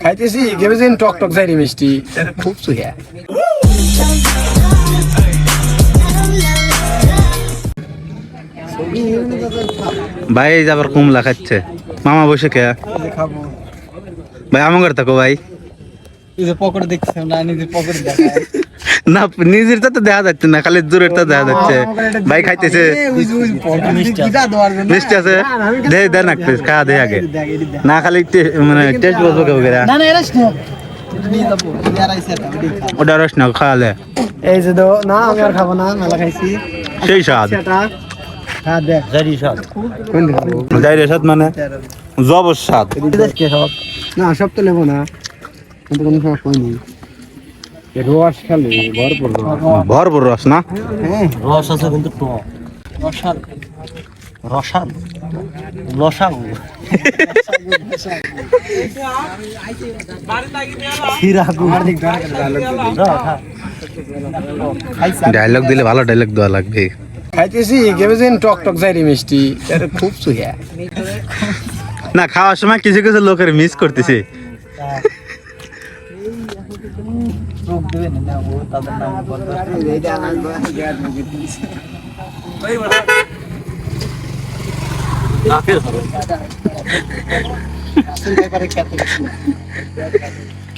খাইতেছি কেবেদিন টক টক যাই মিষ্টি খুব সুহিয়া। ভাই এই যে আবার কুমলা খাচ্ছে মামা বসে কে ভাই আমার থাকো ভাই পকেট দেখছি না, নিজের পকেট দেখায় না, নিজের তো দেখা যাচ্ছে না, খালি দূরের তো দেখা যাচ্ছে। ভাই খাইতেছে মিষ্টি আছে, দে দেন এক পিস খা দে আগে, না খালি মানে টেস্ট বলবো কেউ গেরা ওটা রস না খাওয়ালে এই যে দো না, আমি আর খাবো না, মেলা খাইছি সেই স্বাদ। হ্যাঁ দেখ জারি স্বাদ কোন খাবো, যাই রে স্বাদ মানে জবর স্বাদ। না সব তো নেবো না, কিন্তু কোনো সময় কইনি রস খালি ভরপুর ভরপুর রস না, হ্যাঁ রস আছে কিন্তু টক রসাল রসাল লসাগু ডায়লগ দিলে ভালো ডায়লগ দেওয়া লাগবে। খাইতেছি কেবেদিন টক টক যাই মিষ্টি, এটা খুব সুহিয়া। না খাওয়ার সময় কিছু কিছু লোকের মিস করতেছে।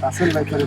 আসল ভাই করে